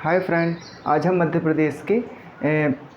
Hi friend, आज हम मध्य प्रदेश के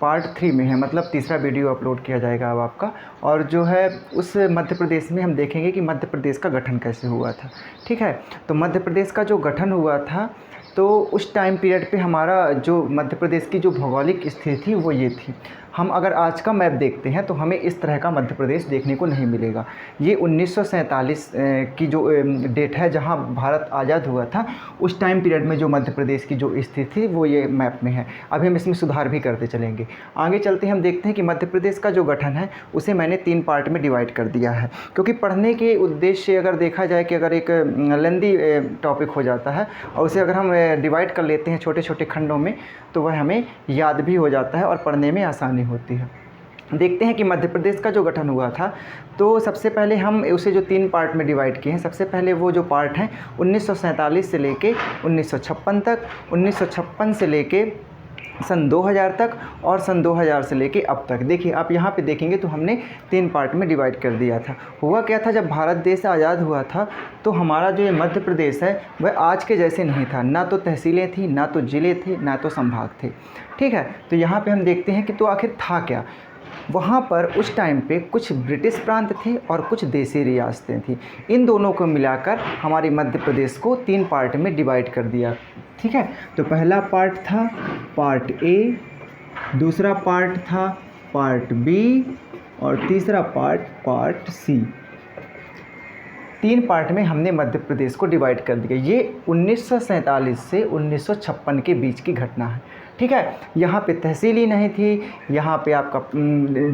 पार्ट 3 में हैं, मतलब तीसरा वीडियो अपलोड किया जाएगा अब आपका। और जो है उस मध्य प्रदेश में हम देखेंगे कि मध्य प्रदेश का गठन कैसे हुआ था। ठीक है, तो मध्य प्रदेश का जो गठन हुआ था तो उस टाइम पीरियड पे हमारा जो मध्य प्रदेश की जो भौगोलिक स्थिति थी वो ये थी। हम अगर आज का मैप देखते हैं तो हमें इस तरह का मध्य प्रदेश देखने को नहीं मिलेगा। ये 1947 की जो डेट है जहां भारत आज़ाद हुआ था, उस टाइम पीरियड में जो मध्य प्रदेश की जो स्थिति थी वो ये मैप में है। अभी हम इसमें सुधार भी करते चलेंगे। आगे चलते हम देखते हैं कि मध्य प्रदेश का जो गठन है उसे मैंने 3 पार्ट में डिवाइड कर दिया है, क्योंकि पढ़ने के उद्देश्य से अगर देखा जाए कि अगर एक लेंदी टॉपिक हो जाता है और उसे अगर हम डिवाइड कर लेते हैं छोटे छोटे खंडों में तो वह हमें याद भी हो जाता है और पढ़ने में आसानी होती है। देखते हैं कि मध्य प्रदेश का जो गठन हुआ था तो सबसे पहले हम उसे जो 3 पार्ट में डिवाइड किए हैं। सबसे पहले वो जो पार्ट हैं 1947 से लेके 1956 तक, 1956 से लेके सन 2000 तक और सन 2000 से लेके अब तक। देखिए आप यहाँ पे देखेंगे तो हमने 3 पार्ट में डिवाइड कर दिया था। हुआ क्या था, जब भारत देश आज़ाद हुआ था तो हमारा जो ये मध्य प्रदेश है वह आज के जैसे नहीं था। ना तो तहसीलें थी, ना तो ज़िले थे, ना तो संभाग थे। ठीक है, तो यहाँ पे हम देखते हैं कि तो आखिर था क्या। वहाँ पर उस टाइम पे कुछ ब्रिटिश प्रांत थे और कुछ देसी रियासतें थी। इन दोनों को मिलाकर हमारे मध्य प्रदेश को 3 पार्ट में डिवाइड कर दिया। ठीक है, तो पहला पार्ट था पार्ट ए, दूसरा पार्ट था पार्ट बी और तीसरा पार्ट सी। 3 पार्ट में हमने मध्य प्रदेश को डिवाइड कर दिया। ये 1947 से 1956 के बीच की घटना है। ठीक है, यहाँ पे तहसील ही नहीं थी, यहाँ पे आपका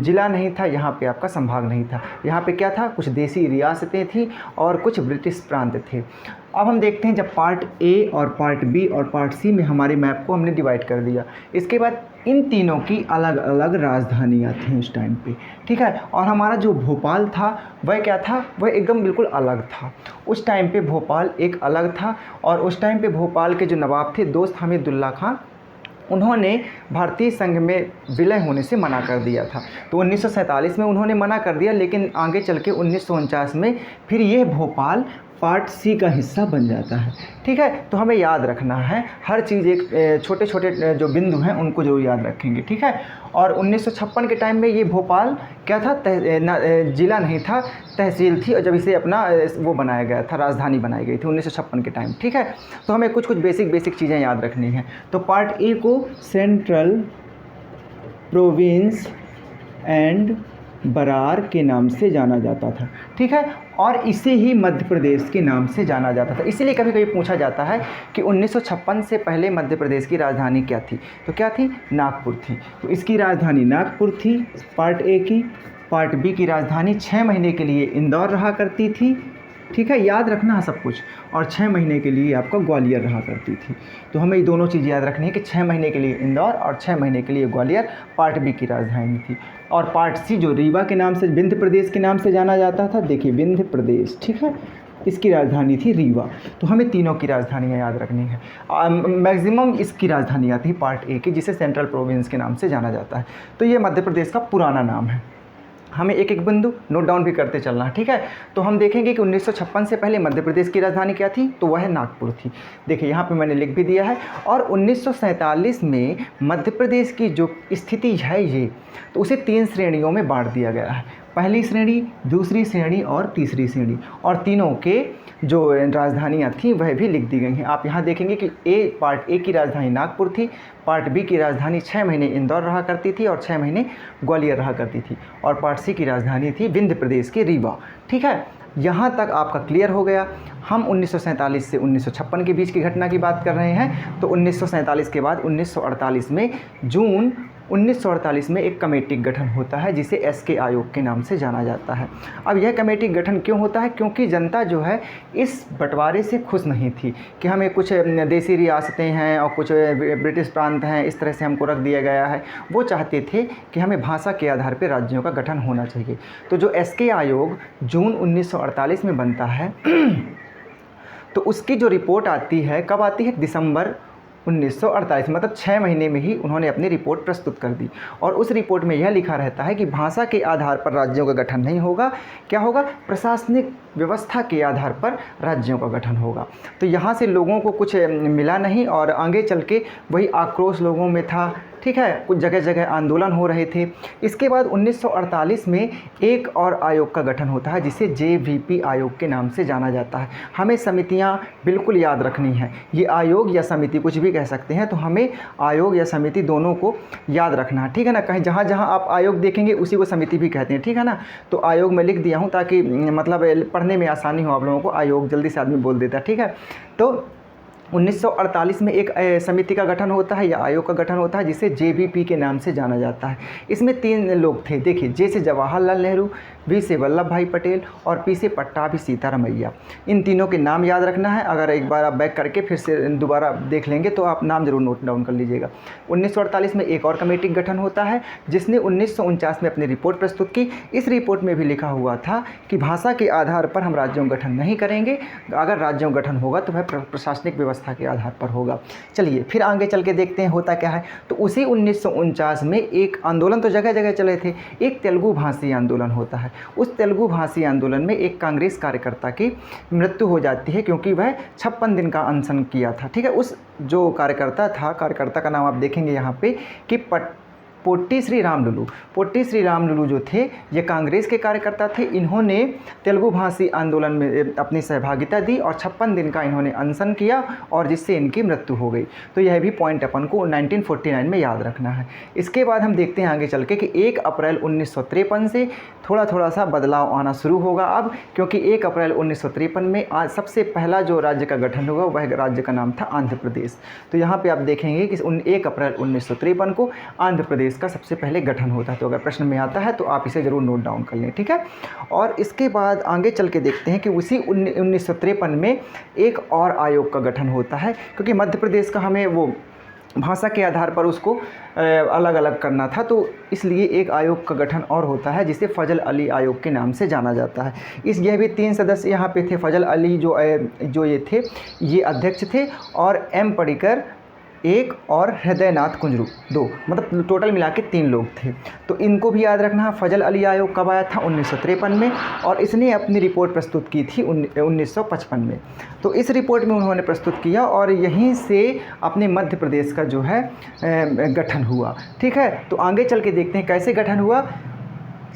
ज़िला नहीं था, यहाँ पे आपका संभाग नहीं था। यहाँ पे क्या था, कुछ देसी रियासतें थीं और कुछ ब्रिटिश प्रांत थे। अब हम देखते हैं जब पार्ट ए और पार्ट बी और पार्ट सी में हमारे मैप को हमने डिवाइड कर दिया, इसके बाद इन तीनों की अलग अलग राजधानियाँ थीं उस टाइम पे। ठीक है, और हमारा जो भोपाल था वह क्या था, वह एकदम बिल्कुल अलग था। उस टाइम पे भोपाल एक अलग था और उस टाइम पे भोपाल के जो नवाब थे दोस्त हमीदुल्ला खां, उन्होंने भारतीय संघ में विलय होने से मना कर दिया था। तो 1947 में उन्होंने मना कर दिया, लेकिन आगे चल के 1949 में फिर ये भोपाल पार्ट सी का हिस्सा बन जाता है। ठीक है, तो हमें याद रखना है हर चीज़, एक छोटे छोटे जो बिंदु हैं उनको जरूर याद रखेंगे। ठीक है, और 1956 के टाइम में ये भोपाल क्या था, ज़िला नहीं था, तहसील थी, और जब इसे अपना वो बनाया गया था, राजधानी बनाई गई थी 1956 के टाइम। ठीक है, तो हमें कुछ बेसिक चीज़ें याद रखनी हैं। तो पार्ट ए को सेंट्रल प्रोविंस एंड बरार के नाम से जाना जाता था। ठीक है, और इसे ही मध्य प्रदेश के नाम से जाना जाता था। इसीलिए कभी कभी पूछा जाता है कि 1956 से पहले मध्य प्रदेश की राजधानी क्या थी, तो क्या थी, नागपुर थी। तो इसकी राजधानी नागपुर थी पार्ट ए की। पार्ट बी की राजधानी 6 महीने के लिए इंदौर रहा करती थी। ठीक है, याद रखना है सब कुछ। और 6 महीने के लिए आपका ग्वालियर रहा करती थी। तो हमें ये दोनों चीज़ याद रखनी है कि 6 महीने के लिए इंदौर और 6 महीने के लिए ग्वालियर पार्ट बी की राजधानी थी। और पार्ट सी जो रीवा के नाम से, विंध्य प्रदेश के नाम से जाना जाता था, देखिए विंध्य प्रदेश, ठीक है, इसकी राजधानी थी रीवा। तो हमें तीनों की राजधानियाँ याद रखनी है। मैक्सिमम इसकी राजधानियाँ थी पार्ट ए की, जिसे सेंट्रल प्रोविंस के नाम से जाना जाता है। तो ये मध्य प्रदेश का पुराना नाम है। हमें एक एक बिंदु नोट डाउन भी करते चलना है। ठीक है, तो हम देखेंगे कि 1956 से पहले मध्य प्रदेश की राजधानी क्या थी, तो वह नागपुर थी। देखिए यहाँ पे मैंने लिख भी दिया है। और 1947 में मध्य प्रदेश की जो स्थिति है ये, तो उसे 3 श्रेणियों में बांट दिया गया है। पहली श्रेणी, दूसरी श्रेणी और तीसरी श्रेणी, और तीनों के जो राजधानियाँ थीं वह भी लिख दी गई हैं। आप यहाँ देखेंगे कि पार्ट ए की राजधानी नागपुर थी, पार्ट बी की राजधानी 6 महीने इंदौर रहा करती थी और 6 महीने ग्वालियर रहा करती थी, और पार्ट सी की राजधानी थी विंध्य प्रदेश के रीवा। ठीक है, यहाँ तक आपका क्लियर हो गया। हम 1947 से 1956 के बीच की घटना की बात कर रहे हैं। तो 1947 के बाद 1948 में, जून 1948 में एक कमेटी गठन होता है जिसे एसके आयोग के नाम से जाना जाता है। अब यह कमेटी गठन क्यों होता है, क्योंकि जनता जो है इस बंटवारे से खुश नहीं थी कि हमें कुछ देसी रियासतें हैं और कुछ ब्रिटिश प्रांत हैं, इस तरह से हमको रख दिया गया है। वो चाहते थे कि हमें भाषा के आधार पर राज्यों का गठन होना चाहिए। तो जो एसके आयोग जून 1948 में बनता है तो उसकी जो रिपोर्ट आती है, कब आती है, दिसंबर 1948 मतलब 6 महीने में ही उन्होंने अपनी रिपोर्ट प्रस्तुत कर दी। और उस रिपोर्ट में यह लिखा रहता है कि भाषा के आधार पर राज्यों का गठन नहीं होगा, क्या होगा, प्रशासनिक व्यवस्था के आधार पर राज्यों का गठन होगा। तो यहाँ से लोगों को कुछ मिला नहीं और आगे चल के वही आक्रोश लोगों में था, ठीक है, कुछ जगह जगह आंदोलन हो रहे थे। इसके बाद 1948 में एक और आयोग का गठन होता है जिसे JVP आयोग के नाम से जाना जाता है। हमें समितियां बिल्कुल याद रखनी है, ये आयोग या समिति कुछ भी कह सकते हैं, तो हमें आयोग या समिति दोनों को याद रखना है, ठीक है ना। कहीं जहाँ जहाँ आप आयोग देखेंगे उसी को समिति भी कहते हैं, ठीक है ना। तो आयोग मैं लिख दिया हूँ ताकि मतलब पढ़ने में आसानी हो आप लोगों को, आयोग जल्दी से आदमी बोल देता है, ठीक है। तो 1948 में एक समिति का गठन होता है या आयोग का गठन होता है जिसे JVP के नाम से जाना जाता है। इसमें 3 लोग थे, देखिए, J से जवाहरलाल नेहरू, V से वल्लभ भाई पटेल और P से पट्टाभी सीतारामैया। इन तीनों के नाम याद रखना है। अगर एक बार आप बैक करके फिर से दोबारा देख लेंगे तो आप नाम जरूर नोट डाउन कर लीजिएगा। 1948 में एक और कमेटी का गठन होता है जिसने 1949 में अपनी रिपोर्ट प्रस्तुत की। इस रिपोर्ट में भी लिखा हुआ था कि भाषा के आधार पर हम राज्यों का गठन नहीं करेंगे, अगर राज्यों का गठन होगा तो वह प्रशासनिक व्यवस्था के आधार पर होगा। चलिए फिर आगे चल के देखते हैं होता क्या है। तो उसी 1949 में एक आंदोलन तो जगह जगह चले थे, एक तेलुगु भाषी आंदोलन होता है। उस तेलुगु भाषी आंदोलन में एक कांग्रेस कार्यकर्ता की मृत्यु हो जाती है क्योंकि वह 56 दिन का अनशन किया था, ठीक है। उस जो कार्यकर्ता का नाम आप देखेंगे यहाँ पे कि पोट्टी श्री राम लुलू जो थे ये कांग्रेस के कार्यकर्ता थे। इन्होंने तेलुगु भाषी आंदोलन में अपनी सहभागिता दी और 56 दिन का इन्होंने अनशन किया और जिससे इनकी मृत्यु हो गई। तो यह भी पॉइंट अपन को 1949 में याद रखना है। इसके बाद हम देखते हैं आगे चल के कि 1 अप्रैल 1953 से थोड़ा सा बदलाव आना शुरू होगा अब, क्योंकि 1 अप्रैल 1953 में आज सबसे पहला जो राज्य का गठन हुआ वह राज्य का नाम था आंध्र प्रदेश। तो यहाँ पे आप देखेंगे कि 1 अप्रैल 1953 को आंध्र प्रदेश का सबसे पहले गठन होता है। तो अगर प्रश्न में आता है तो आप इसे जरूर नोट डाउन कर लें, ठीक है। और इसके बाद आगे चल के देखते हैं कि उसी 1953 में एक और आयोग का गठन होता है, क्योंकि मध्य प्रदेश का हमें वो भाषा के आधार पर उसको अलग अलग करना था, तो इसलिए एक आयोग का गठन और होता है जिसे फजल अली आयोग के नाम से जाना जाता है। यह भी 3 सदस्य यहाँ पे थे। फजल अली जो ये थे ये अध्यक्ष थे और M पडिक्कर 1 और हृदयनाथ कुंजरू 2, मतलब टोटल मिला के 3 लोग थे। तो इनको भी याद रखना है। फजल अली आयोग कब आया था? 1953 में, और इसने अपनी रिपोर्ट प्रस्तुत की थी 1955 में। तो इस रिपोर्ट में उन्होंने प्रस्तुत किया और यहीं से अपने मध्य प्रदेश का जो है गठन हुआ, ठीक है। तो आगे चल के देखते हैं कैसे गठन हुआ।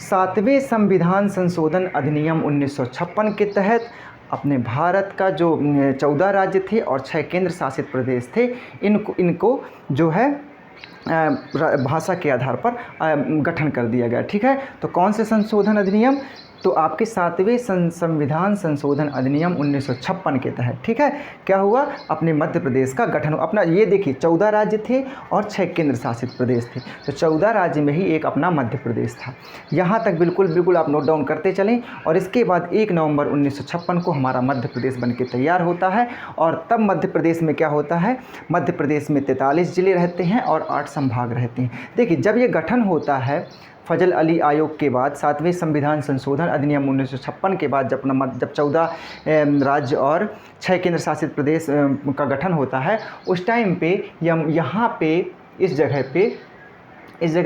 7वें संविधान संशोधन अधिनियम 1956 के तहत अपने भारत का जो 14 राज्य थे और 6 केंद्र शासित प्रदेश थे, इनको जो है भाषा के आधार पर गठन कर दिया गया, ठीक है। तो कौन से संशोधन अधिनियम? तो आपके 7वें संविधान संशोधन अधिनियम 1956 के तहत, ठीक है, क्या हुआ? अपने मध्य प्रदेश का गठन। अपना ये देखिए 14 राज्य थे और 6 केंद्र शासित प्रदेश थे, तो 14 राज्य में ही एक अपना मध्य प्रदेश था। यहाँ तक बिल्कुल आप नोट डाउन करते चलें। और इसके बाद 1 नवंबर 1956 को हमारा मध्य प्रदेश बन के तैयार होता है। और तब मध्य प्रदेश में क्या होता है? मध्य प्रदेश में 43 जिले रहते हैं और 8 संभाग रहते हैं। देखिए जब ये गठन होता है फजल अली आयोग के बाद, 7वें संविधान संशोधन अधिनियम 1956 के बाद जब 14 राज्य और 6 केंद्र शासित प्रदेश का गठन होता है, उस टाइम पे यहाँ पे इस जगह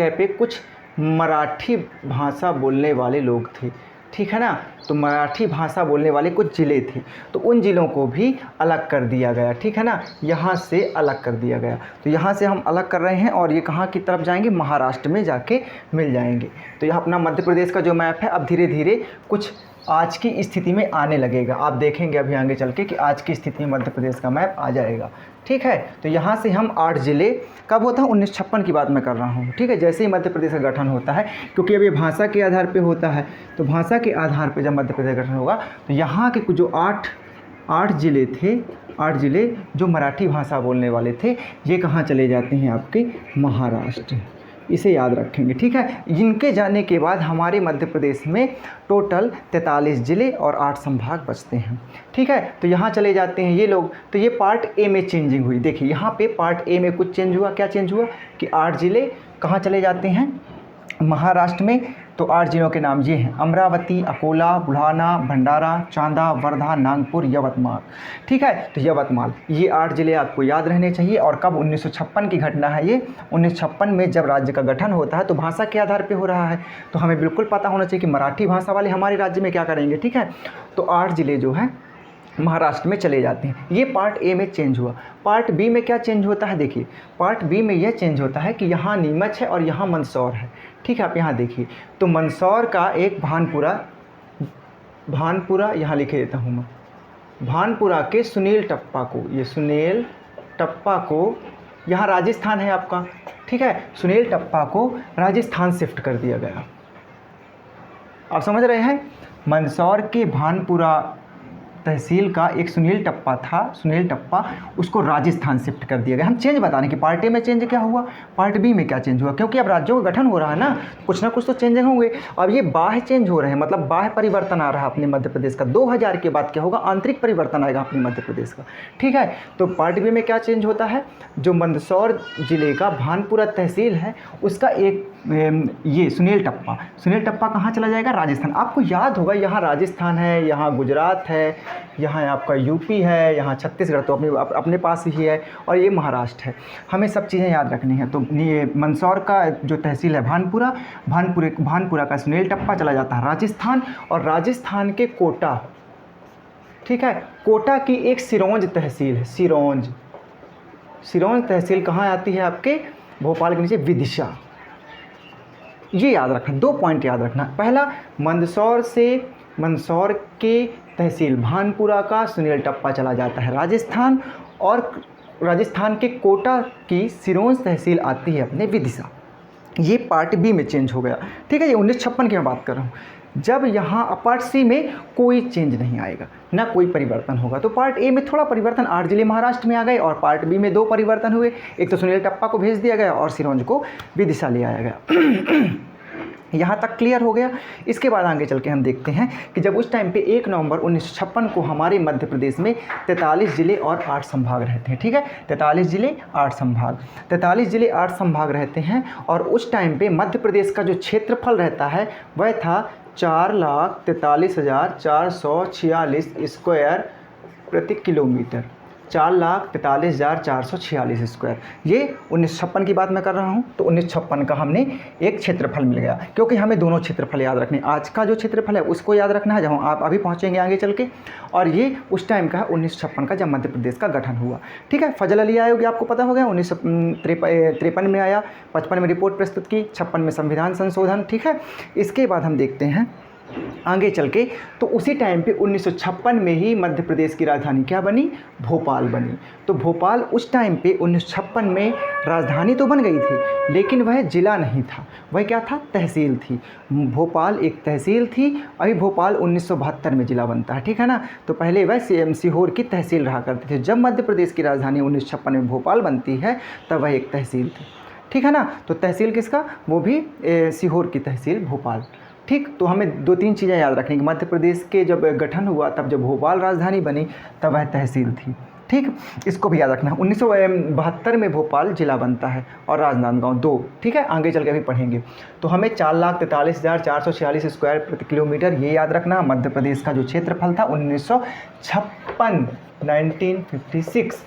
पे कुछ मराठी भाषा बोलने वाले लोग थे, ठीक है ना। तो मराठी भाषा बोलने वाले कुछ ज़िले थे, तो उन ज़िलों को भी अलग कर दिया गया, ठीक है ना। यहाँ से अलग कर दिया गया, तो यहाँ से हम अलग कर रहे हैं और ये कहाँ की तरफ जाएंगे? महाराष्ट्र में जाके मिल जाएंगे। तो यह अपना मध्य प्रदेश का जो मैप है अब धीरे धीरे कुछ आज की स्थिति में आने लगेगा। आप देखेंगे अभी आगे चल के कि आज की स्थिति में मध्य प्रदेश का मैप आ जाएगा, ठीक है। तो यहाँ से हम 8 ज़िले, कब होता है? 1956 की बात मैं कर रहा हूँ, ठीक है। जैसे ही मध्य प्रदेश का गठन होता है, क्योंकि अब ये भाषा के आधार पे होता है, तो भाषा के आधार पे जब मध्य प्रदेश का गठन होगा तो यहाँ के जो 8 ज़िले थे, 8 ज़िले जो मराठी भाषा बोलने वाले थे, ये कहाँ चले जाते हैं? आपके महाराष्ट्र। इसे याद रखेंगे, ठीक है। इनके जाने के बाद हमारे मध्य प्रदेश में टोटल 43 ज़िले और 8 संभाग बचते हैं, ठीक है। तो यहाँ चले जाते हैं ये लोग। तो ये पार्ट ए में चेंजिंग हुई। देखिए यहाँ पे पार्ट ए में कुछ चेंज हुआ। क्या चेंज हुआ कि 8 ज़िले कहाँ चले जाते हैं? महाराष्ट्र में, तो 8 जिलों के नाम ये हैं, अमरावती, अकोला, बुढ़ाना, भंडारा, चांदा, वर्धा, नागपुर, यवतमाल। ठीक है, तो यवतमाल, ये 8 जिले आपको याद रहने चाहिए। और कब 1956 की घटना है ये, 1956 में जब राज्य का गठन होता है तो भाषा के आधार पर हो रहा है, तो हमें बिल्कुल पता होना चाहिए कि मराठी भाषा वाले हमारे राज्य में क्या करेंगे। ठीक है, तो 8 जिले जो हैं महाराष्ट्र में चले जाते हैं। ये पार्ट ए में चेंज हुआ। पार्ट बी में क्या चेंज होता है, देखिए पार्ट बी में यह चेंज होता है कि यहाँ नीमच है और यहाँ मंदसौर है। ठीक है, आप यहाँ देखिए, तो मंदसौर का एक भानपुरा यहाँ लिखे देता हूँ मैं, भानपुरा के सुनील टप्पा को, ये सुनील टप्पा को, यहाँ राजस्थान है आपका। ठीक है, सुनील टप्पा को राजस्थान शिफ्ट कर दिया गया। आप समझ रहे हैं, मंदसौर के भानपुरा तहसील का एक सुनील टप्पा था, सुनील टप्पा, उसको राजस्थान शिफ्ट कर दिया गया। हम चेंज बता रहे हैं कि पार्ट ए में चेंज क्या हुआ, पार्ट बी में क्या चेंज हुआ, क्योंकि अब राज्यों का गठन हो रहा है ना कुछ तो चेंज होंगे। अब ये बाह्य चेंज हो रहे हैं, मतलब बाह्य परिवर्तन आ रहा है अपने मध्य प्रदेश का। 2000 के बाद क्या होगा, आंतरिक परिवर्तन आएगा अपने मध्य प्रदेश का। ठीक है, तो पार्ट बी में क्या चेंज होता है, जो मंदसौर जिले का भानपुरा तहसील है उसका एक ये सुनील टप्पा कहाँ चला जाएगा, राजस्थान। आपको याद होगा यहाँ राजस्थान है, यहाँ गुजरात है, यहाँ आपका यूपी है, यहाँ छत्तीसगढ़ तो अपने पास ही है, और ये महाराष्ट्र है। हमें सब चीज़ें याद रखनी है। तो ये मंदसौर का जो तहसील है भानपुरा का सुनील टप्पा चला जाता है राजस्थान, और राजस्थान के कोटा, ठीक है, कोटा की एक सिरोंज तहसील है, सिरोंज तहसील कहाँ आती है, आपके भोपाल के नीचे, विदिशा। ये याद रखना, 2 पॉइंट याद रखना। पहला, मंदसौर के तहसील भानपुरा का सुनील टप्पा चला जाता है राजस्थान, और राजस्थान के कोटा की सिरोंज तहसील आती है अपने विदिशा। ये पार्ट बी में चेंज हो गया। ठीक है, ये 1956 की मैं बात कर रहा हूँ, जब यहाँ पार्ट सी में कोई चेंज नहीं आएगा, ना कोई परिवर्तन होगा। तो पार्ट ए में थोड़ा परिवर्तन, 8 जिले महाराष्ट्र में आ गए, और पार्ट बी में 2 परिवर्तन हुए। एक तो सुनील टप्पा को भेज दिया गया और सिरोंज को विदिशा ले आया गया। यहाँ तक क्लियर हो गया। इसके बाद आगे चल के हम देखते हैं कि जब उस टाइम पे 1 नवंबर 1956 को हमारे मध्य प्रदेश में 43 ज़िले और 8 संभाग रहते हैं। ठीक है, 43 ज़िले 8 संभाग रहते हैं। और उस टाइम पे मध्य प्रदेश का जो क्षेत्रफल रहता है वह था 4,43,446 स्क्वायर प्रति किलोमीटर, 4,43,446 स्क्वायर। ये 1956 की बात मैं कर रहा हूँ। तो 1956 का हमने एक क्षेत्रफल मिल गया, क्योंकि हमें दोनों क्षेत्रफल याद रखने। आज का जो क्षेत्रफल है उसको याद रखना है, जब हम आप अभी पहुँचेंगे आगे चल के। और ये उस टाइम का है 1956 का, जब मध्य प्रदेश का गठन हुआ। ठीक है, फजल अली आयोग आपको पता हो गया, 1953 में आया, 55 में रिपोर्ट प्रस्तुत की, 56 में संविधान संशोधन। ठीक है, इसके बाद हम देखते हैं आगे चल के। तो उसी टाइम पे 1956 में ही मध्य प्रदेश की राजधानी क्या बनी, भोपाल बनी। तो भोपाल उस टाइम पे 1956 में राजधानी तो बन गई थी, लेकिन वह ज़िला नहीं था, वह क्या था, तहसील थी। भोपाल एक तहसील थी। अभी भोपाल 1972 में ज़िला बनता है। ठीक है ना, तो पहले वह सीहोर की तहसील रहा करती थी। जब मध्य प्रदेश की राजधानी 1956 में भोपाल बनती है तब वह एक तहसील थी। ठीक है ना, तो तहसील किसका, वो भी सीहोर की तहसील भोपाल। ठीक, तो हमें 2-3 चीज़ें याद रखनी कि मध्य प्रदेश के जब गठन हुआ तब जब भोपाल राजधानी बनी तब वह तहसील थी। ठीक, इसको भी याद रखना। 1972 में भोपाल जिला बनता है और राजनांदगांव 2। ठीक है, आगे चल के अभी पढ़ेंगे। तो हमें 4,43,446 स्क्वायर प्रति किलोमीटर ये याद रखना। मध्य प्रदेश का जो क्षेत्रफल था 1956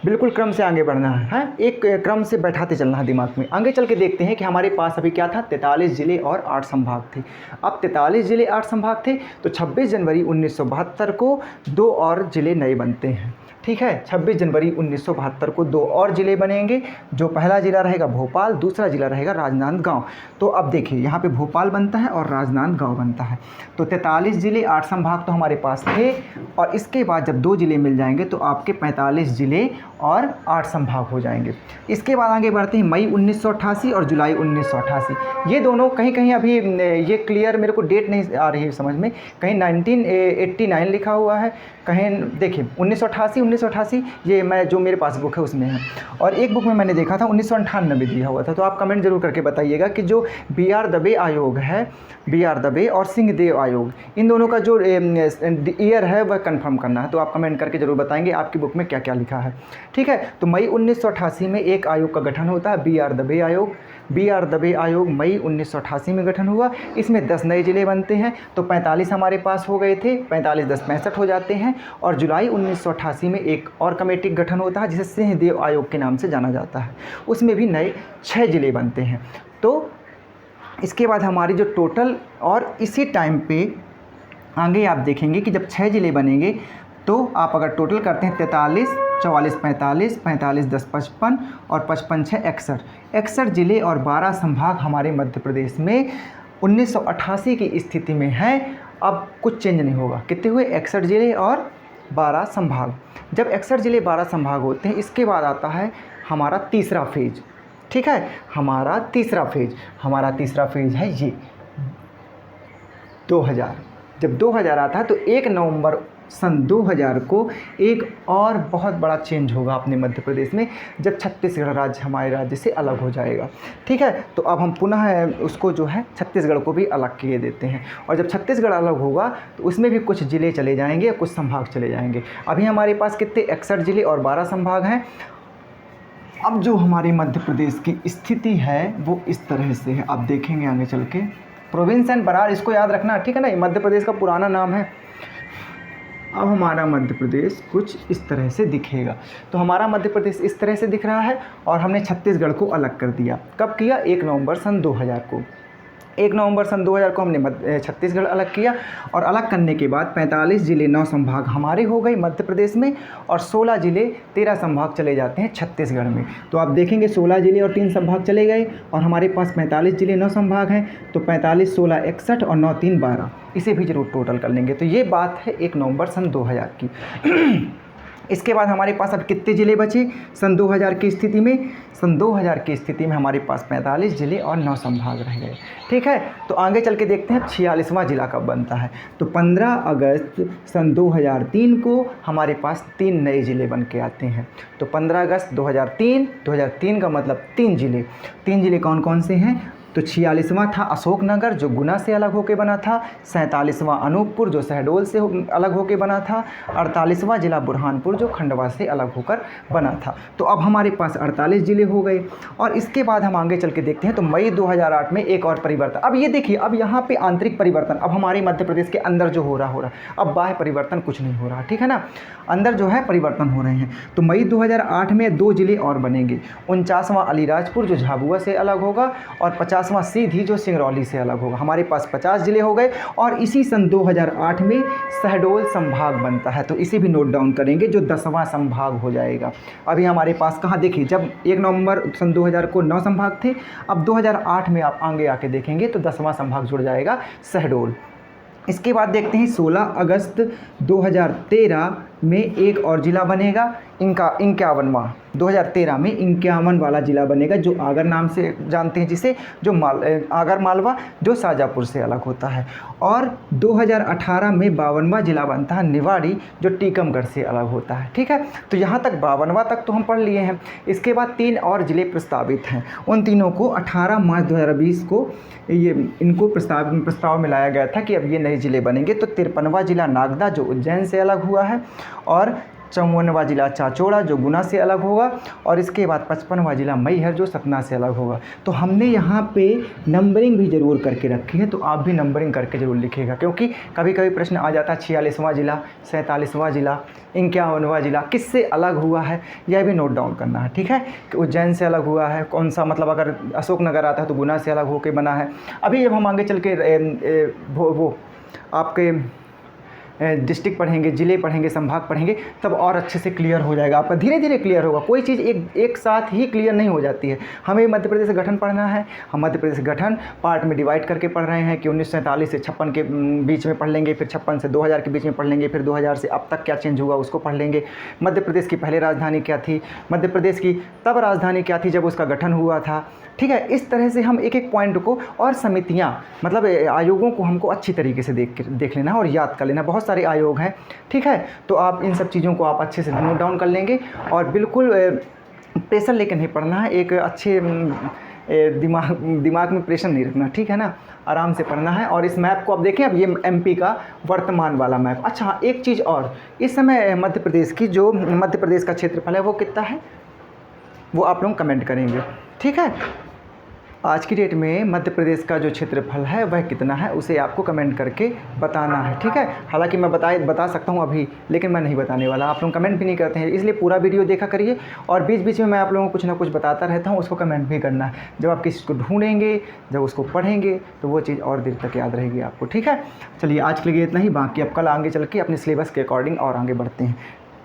बिल्कुल क्रम से आगे बढ़ना है, एक क्रम से बैठाते चलना है दिमाग में। आगे चल के देखते हैं कि हमारे पास अभी क्या था, 43 ज़िले और 8 संभाग थे। अब 43 ज़िले 8 संभाग थे, तो 26 जनवरी 1972 को 2 और ज़िले नए बनते हैं। ठीक है, 26 जनवरी 1972 को 2 और ज़िले बनेंगे। जो पहला ज़िला रहेगा भोपाल, दूसरा ज़िला रहेगा राजनांदगांव। तो अब देखिए यहाँ पे भोपाल बनता है और राजनांदगांव बनता है। तो 43 ज़िले 8 संभाग तो हमारे पास थे, और इसके बाद जब 2 ज़िले मिल जाएंगे तो आपके 45 ज़िले और 8 संभाग हो जाएंगे। इसके बाद आगे बढ़ते हैं मई 1988 और जुलाई 1988। ये दोनों कहीं अभी ये क्लियर मेरे को डेट नहीं आ रही है समझ में, कहीं 1989 लिखा हुआ है, कहीं देखिए 1988 ये मैं जो मेरे पास बुक है उसमें है, और एक बुक में मैंने देखा था 1998 दिया हुआ था। तो आप कमेंट जरूर करके बताइएगा कि जो B.R. दबे आयोग है, B.R. दबे और सिंहदेव आयोग, इन दोनों का जो ईयर है वह कंफर्म करना है। तो आप कमेंट करके ज़रूर बताएंगे आपकी बुक में क्या क्या लिखा है। ठीक है, तो मई 1988 में एक आयोग का गठन होता है, B.R. दबे आयोग। बी आर दवे आयोग मई 1988 में गठन हुआ। इसमें 10 नए ज़िले बनते हैं, तो 45 हमारे पास हो गए थे, 45 10 65 हो जाते हैं। और जुलाई 1988 में एक और कमेटी गठन होता है जिसे सिंहदेव आयोग के नाम से जाना जाता है, उसमें भी नए 6 ज़िले बनते हैं। तो इसके बाद हमारी जो टोटल, और इसी टाइम पे आगे आप देखेंगे कि जब 6 ज़िले बनेंगे तो आप अगर टोटल करते हैं 43, 44 45, 45 10 55 और 55 6 61, 61 ज़िले और 12 संभाग हमारे मध्य प्रदेश में 1988 की स्थिति में है। अब कुछ चेंज नहीं होगा। कितने हुए? 61 ज़िले और 12 संभाग। जब 61 ज़िले 12 संभाग होते हैं, इसके बाद आता है हमारा तीसरा फेज। ठीक है, हमारा तीसरा फेज है ये 2000। जब 2000 आता है तो 1 नवंबर सन 2000 को एक और बहुत बड़ा चेंज होगा अपने मध्य प्रदेश में, जब छत्तीसगढ़ राज्य हमारे राज्य से अलग हो जाएगा। ठीक है, तो अब हम पुनः उसको जो है छत्तीसगढ़ को भी अलग किए देते हैं, और जब छत्तीसगढ़ अलग होगा तो उसमें भी कुछ ज़िले चले जाएंगे, कुछ संभाग चले जाएंगे। अभी हमारे पास कितने? 61 ज़िले और 12 संभाग हैं। अब जो हमारे मध्य प्रदेश की स्थिति है वो इस तरह से है, आप देखेंगे आगे चल के। प्रोविंस एंड बरार, इसको याद रखना, ठीक है ना, ये मध्य प्रदेश का पुराना नाम है। अब हमारा मध्य प्रदेश कुछ इस तरह से दिखेगा। तो हमारा मध्य प्रदेश इस तरह से दिख रहा है, और हमने छत्तीसगढ़ को अलग कर दिया। कब किया? 1 नवंबर सन 2000 को। 1 नवंबर सन 2000 को हमने छत्तीसगढ़ अलग किया, और अलग करने के बाद 45 ज़िले 9 संभाग हमारे हो गए मध्य प्रदेश में, और 16 ज़िले 13 संभाग चले जाते हैं छत्तीसगढ़ में। तो आप देखेंगे 16 ज़िले और 3 संभाग चले गए, और हमारे पास 45 ज़िले 9 संभाग हैं। तो 45 16 61 और 9 3 12, इसे भी जरूर टोटल कर लेंगे। तो ये बात है 1 नवंबर सन 2000 की। इसके बाद हमारे पास अब कितने ज़िले बचे सन 2000 की स्थिति में? सन 2000 की स्थिति में हमारे पास 45 ज़िले और 9 संभाग रह गए। ठीक है, तो आगे चल के देखते हैं 46वां ज़िला कब बनता है। तो 15 अगस्त सन 2003 को हमारे पास 3 नए ज़िले बन के आते हैं। तो 15 अगस्त 2003 का मतलब 3 ज़िले। 3 ज़िले कौन कौन से हैं? तो 46वां था अशोकनगर, जो गुना से अलग होकर बना था। 47वां अनूपपुर, जो शहडोल से अलग होकर बना था। 48वां ज़िला बुरहानपुर, जो खंडवा से अलग होकर बना था। तो अब हमारे पास 48 ज़िले हो गए। और इसके बाद हम आगे चल के देखते हैं, तो मई 2008 में एक और परिवर्तन। अब ये देखिए, अब यहाँ पे आंतरिक परिवर्तन, अब हमारे मध्य प्रदेश के अंदर जो हो रहा, अब बाह्य परिवर्तन कुछ नहीं हो रहा। ठीक है ना, अंदर जो है परिवर्तन हो रहे हैं। तो मई 2008 में 2 ज़िले और बनेंगे। 49वां अलीराजपुर, जो झाबुआ से अलग होगा, और 50वां सीधी, जो सिंगरौली से अलग होगा। हमारे पास 50 ज़िले हो गए। और इसी सन 2008 में शहडोल संभाग बनता है, तो इसे भी नोट डाउन करेंगे, जो 10वां संभाग हो जाएगा। अभी हमारे पास कहाँ, देखिए, जब 1 नवंबर सन 2000 को 9 संभाग थे, अब 2008 में आप आगे आके देखेंगे तो 10वां संभाग जुड़ जाएगा, शहडोल। इसके बाद देखते हैं 16 अगस्त 2013 में एक और ज़िला बनेगा, 51वां। 2013 में 51 वाला ज़िला बनेगा, जो आगर नाम से जानते हैं जिसे, जो आगर मालवा, जो शाजापुर से अलग होता है। और 2018 में 52वां ज़िला बनता है निवाड़ी, जो टीकमगढ़ से अलग होता है। ठीक है, तो यहाँ तक 52वां तक तो हम पढ़ लिए हैं। इसके बाद 3 और ज़िले प्रस्तावित हैं। उन तीनों को 18 मार्च 2020 को इनको प्रस्ताव में लाया गया था कि अब ये नए ज़िले बनेंगे। तो 53वां ज़िला नागदा, जो उज्जैन से अलग हुआ है, और 54वां ज़िला चाचौड़ा, जो गुना से अलग होगा, और इसके बाद 55वां ज़िला मैहर, जो सतना से अलग होगा। तो हमने यहाँ पे नंबरिंग भी ज़रूर करके रखी है, तो आप भी नंबरिंग करके ज़रूर लिखिएगा, क्योंकि कभी कभी प्रश्न आ जाता है 46वां ज़िला, 47वां ज़िला, 51वां ज़िला किससे अलग हुआ है, यह भी नोट डाउन करना है। ठीक है, कि उज्जैन से अलग हुआ है, कौन सा, मतलब अगर अशोकनगर आता है तो गुना से अलग होकर बना है। अभी जब हम आगे चल के वो आपके डिस्ट्रिक्ट पढ़ेंगे, ज़िले पढ़ेंगे, संभाग पढ़ेंगे, तब और अच्छे से क्लियर हो जाएगा आपका, धीरे धीरे क्लियर होगा। कोई चीज़ एक साथ ही क्लियर नहीं हो जाती है। हमें मध्य प्रदेश गठन पढ़ना है, हम मध्य प्रदेश गठन पार्ट में डिवाइड करके पढ़ रहे हैं कि 1947 से 56 के बीच में पढ़ लेंगे, फिर 56 से 2000 के बीच में पढ़ लेंगे, फिर 2000 से अब तक क्या चेंज हुआ उसको पढ़ लेंगे। मध्य प्रदेश की पहले राजधानी क्या थी, मध्य प्रदेश की तब राजधानी क्या थी जब उसका गठन हुआ था। ठीक है, इस तरह से हम एक एक पॉइंट को, और समितियाँ, मतलब आयोगों को हमको अच्छी तरीके से देख लेना है और याद कर लेना। बहुत सारे आयोग हैं। ठीक है, तो आप इन सब चीज़ों को आप अच्छे से नोट डाउन कर लेंगे, और बिल्कुल प्रेशर लेकर नहीं पढ़ना है, एक अच्छे दिमाग में प्रेशर नहीं रखना। ठीक है ना, आराम से पढ़ना है। और इस मैप को आप देखें, अब ये एमपी का वर्तमान वाला मैप। अच्छा, एक चीज़ और, इस समय मध्य प्रदेश की जो मध्य प्रदेश का क्षेत्रफल है वो कितना है, वो आप लोग कमेंट करेंगे। ठीक है, आज की डेट में मध्य प्रदेश का जो क्षेत्रफल है वह कितना है उसे आपको कमेंट करके बताना है, ठीक है। हालांकि मैं बता सकता हूँ अभी, लेकिन मैं नहीं बताने वाला। आप लोग कमेंट भी नहीं करते हैं, इसलिए पूरा वीडियो देखा करिए और बीच बीच में मैं आप लोगों को कुछ ना कुछ बताता रहता हूँ, उसको कमेंट भी करना है। जब आप किसी को ढूंढेंगे, जब उसको पढ़ेंगे तो वो चीज़ और देर तक याद रहेगी आपको, ठीक है। चलिए आज के लिए इतना ही, बाकी अब कल आगे चल के अपने सिलेबस के अकॉर्डिंग और आगे बढ़ते हैं।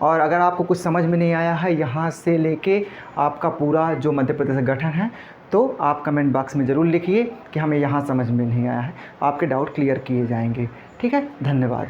और अगर आपको कुछ समझ में नहीं आया है यहाँ से लेके आपका पूरा जो मध्य प्रदेश का गठन है, तो आप कमेंट बॉक्स में ज़रूर लिखिए कि हमें यहाँ समझ में नहीं आया है। आपके डाउट क्लियर किए जाएंगे, ठीक है। धन्यवाद।